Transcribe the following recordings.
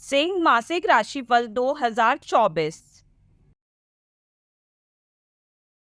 सिंह मासिक राशिफल 2024।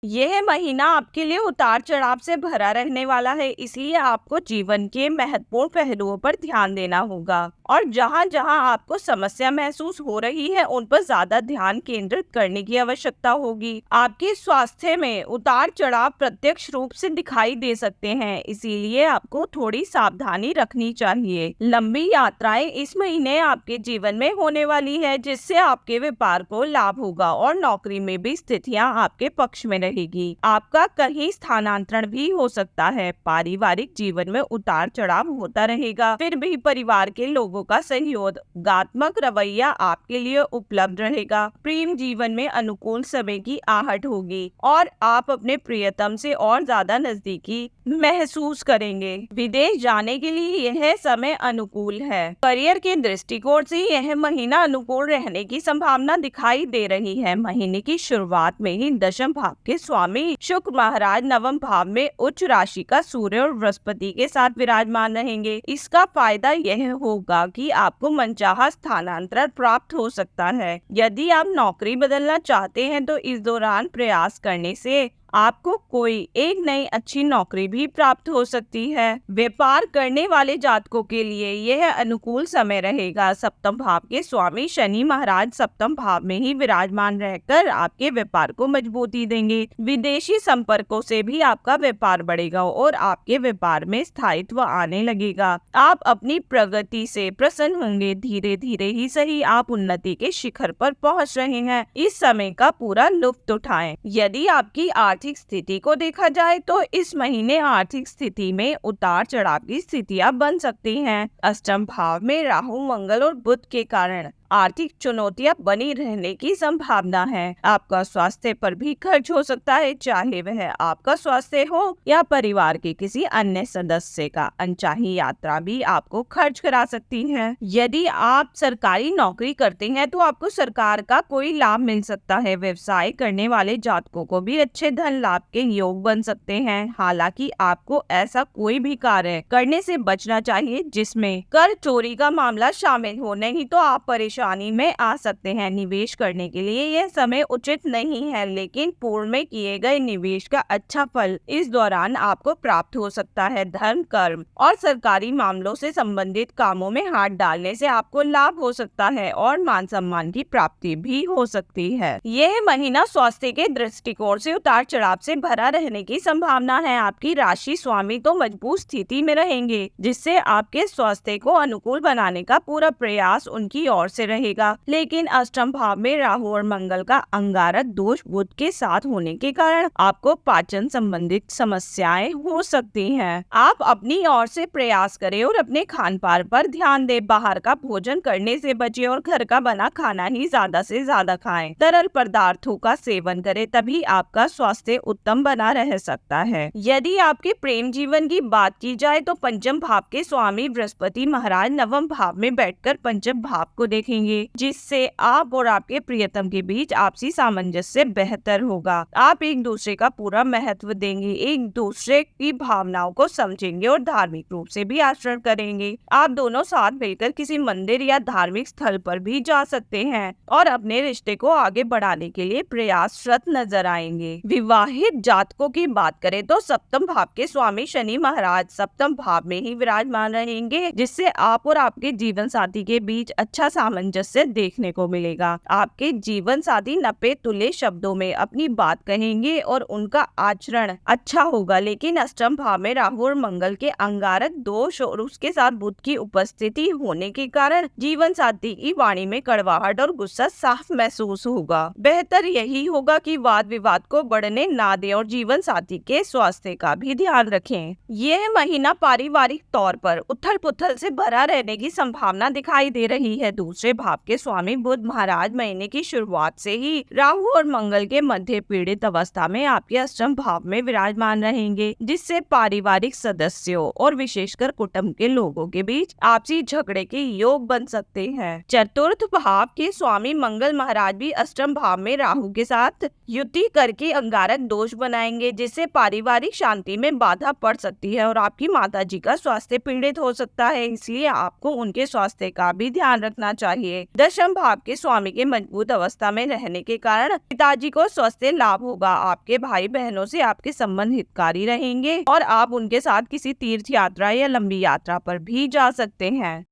यह महीना आपके लिए उतार चढ़ाव से भरा रहने वाला है, इसलिए आपको जीवन के महत्वपूर्ण पहलुओं पर ध्यान देना होगा और जहां जहां आपको समस्या महसूस हो रही है उन पर ज्यादा ध्यान केंद्रित करने की आवश्यकता होगी। आपके स्वास्थ्य में उतार चढ़ाव प्रत्यक्ष रूप से दिखाई दे सकते हैं, इसीलिए आपको थोड़ी सावधानी रखनी चाहिए। लंबी यात्राएं इस महीने आपके जीवन में होने वाली है, जिससे आपके व्यापार को लाभ होगा और नौकरी में भी स्थितियां आपके पक्ष में रहेगी। आपका कहीं स्थानांतरण भी हो सकता है। पारिवारिक जीवन में उतार चढ़ाव होता रहेगा, फिर भी परिवार के लोगों का सहयोगात्मक रवैया आपके लिए उपलब्ध रहेगा। प्रेम जीवन में अनुकूल समय की आहट होगी और आप अपने प्रियतम से और ज्यादा नजदीकी महसूस करेंगे। विदेश जाने के लिए यह समय अनुकूल है। करियर के दृष्टिकोण से यह महीना अनुकूल रहने की संभावना दिखाई दे रही है। महीने की शुरुआत में ही दशम भाव के स्वामी शुक्र महाराज नवम भाव में उच्च राशि का सूर्य और बृहस्पति के साथ विराजमान रहेंगे। इसका फायदा यह होगा कि आपको मनचाहा स्थानांतरण प्राप्त हो सकता है। यदि आप नौकरी बदलना चाहते हैं तो इस दौरान प्रयास करने से आपको कोई एक नई अच्छी नौकरी भी प्राप्त हो सकती है। व्यापार करने वाले जातकों के लिए यह अनुकूल समय रहेगा। सप्तम भाव के स्वामी शनि महाराज सप्तम भाव में ही विराजमान रहकर आपके व्यापार को मजबूती देंगे। विदेशी संपर्कों से भी आपका व्यापार बढ़ेगा और आपके व्यापार में स्थायित्व आने लगेगा। आप अपनी प्रगति से प्रसन्न होंगे। धीरे धीरे ही सही आप उन्नति के शिखर पर पहुंच रहे हैं। इस समय का पूरा लुत्फ उठाएं। यदि आपकी आर्थिक स्थिति को देखा जाए तो इस महीने आर्थिक स्थिति में उतार चढ़ाव की स्थितियां बन सकती हैं। अष्टम भाव में राहु मंगल और बुध के कारण आर्थिक चुनौतियां बनी रहने की संभावना है। आपका स्वास्थ्य पर भी खर्च हो सकता है, चाहे वह आपका स्वास्थ्य हो या परिवार के किसी अन्य सदस्य का। अनचाही यात्रा भी आपको खर्च करा सकती है। यदि आप सरकारी नौकरी करते हैं तो आपको सरकार का कोई लाभ मिल सकता है। व्यवसाय करने वाले जातकों को भी अच्छे धन लाभ के योग बन सकते हैं। हालांकि आपको ऐसा कोई भी कार्य करने से बचना चाहिए जिसमें कर चोरी का मामला शामिल हो, नहीं तो आप परेशानी में आ सकते हैं। निवेश करने के लिए यह समय उचित नहीं है, लेकिन पूर्व में किए गए निवेश का अच्छा फल इस दौरान आपको प्राप्त हो सकता है। धर्म, कर्म और सरकारी मामलों से संबंधित कामों में हाथ डालने से आपको लाभ हो सकता है और मान सम्मान की प्राप्ति भी हो सकती है। यह महीना स्वास्थ्य के दृष्टिकोण से उतार चढ़ाव से भरा रहने की संभावना है। आपकी राशि स्वामी तो मजबूत स्थिति में रहेंगे, जिससे आपके स्वास्थ्य को अनुकूल बनाने का पूरा प्रयास उनकी ओर से रहेगा। लेकिन अष्टम भाव में राहु और मंगल का अंगारक दोष बुध के साथ होने के कारण आपको पाचन संबंधित समस्याएं हो सकती हैं। आप अपनी ओर से प्रयास करें और अपने खान पान पर ध्यान दें। बाहर का भोजन करने से बचें और घर का बना खाना ही ज्यादा से ज्यादा खाएं। तरल पदार्थों का सेवन करें, तभी आपका स्वास्थ्य उत्तम बना रह सकता है। यदि आपके प्रेम जीवन की बात की जाए तो पंचम भाव के स्वामी बृहस्पति महाराज नवम भाव में बैठकर पंचम भाव को देखेंगे, जिससे आप और आपके प्रियतम के बीच आपसी सामंजस्य बेहतर होगा। आप एक दूसरे का पूरा महत्व देंगे, एक दूसरे की भावनाओं को समझेंगे और धार्मिक रूप से भी आचरण करेंगे। आप दोनों साथ मिलकर किसी मंदिर या धार्मिक स्थल पर भी जा सकते हैं और अपने रिश्ते को आगे बढ़ाने के लिए प्रयासरत नजर आएंगे। विवाहित जातकों की बात करें तो सप्तम भाव के स्वामी शनि महाराज सप्तम भाव में ही विराजमान रहेंगे, जिससे आप और आपके जीवन साथी के बीच अच्छा सामंजस्य देखने को मिलेगा। आपके जीवन साथी नपे तुले शब्दों में अपनी बात कहेंगे और उनका आचरण अच्छा होगा। लेकिन अष्टम भाव में राहु और मंगल के अंगारक दोष और उसके साथ बुध की उपस्थिति होने के कारण जीवन साथी की वाणी में कड़वाहट और गुस्सा साफ महसूस होगा। बेहतर यही होगा कि वाद विवाद को बढ़ने ना दें और जीवन साथी के स्वास्थ्य का भी ध्यान रखें। यह महीना पारिवारिक तौर पर उथल पुथल से भरा रहने की संभावना दिखाई दे रही है। दूसरे भाव के स्वामी बुध महाराज महीने की शुरुआत से ही राहु और मंगल के मध्य पीड़ित अवस्था में आपके अष्टम भाव में विराजमान रहेंगे, जिससे पारिवारिक सदस्यों और विशेषकर कुटुंब के लोगों के बीच आपसी झगड़े के योग बन सकते हैं। चतुर्थ भाव के स्वामी मंगल महाराज भी अष्टम भाव में राहु के साथ युति करके अंगारक दोष बनाएंगे, जिससे पारिवारिक शांति में बाधा पड़ सकती है और आपकी माताजी का स्वास्थ्य पीड़ित हो सकता है। इसलिए आपको उनके स्वास्थ्य का भी ध्यान रखना चाहिए। चाहिए। दशम भाव के स्वामी के मजबूत अवस्था में रहने के कारण पिताजी को स्वास्थ्य लाभ होगा। आपके भाई बहनों से आपके संबंध हितकारी रहेंगे और आप उनके साथ किसी तीर्थ यात्रा या लंबी यात्रा पर भी जा सकते हैं।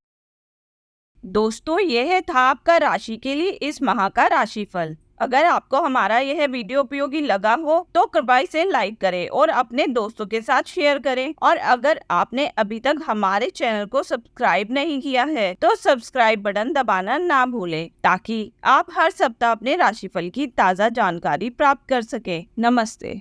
दोस्तों, यह था आपका राशि के लिए इस माह का राशिफल। अगर आपको हमारा यह वीडियो उपयोगी लगा हो तो कृपया इसे लाइक करें और अपने दोस्तों के साथ शेयर करें। और अगर आपने अभी तक हमारे चैनल को सब्सक्राइब नहीं किया है तो सब्सक्राइब बटन दबाना ना भूलें, ताकि आप हर सप्ताह अपने राशिफल की ताज़ा जानकारी प्राप्त कर सकें। नमस्ते।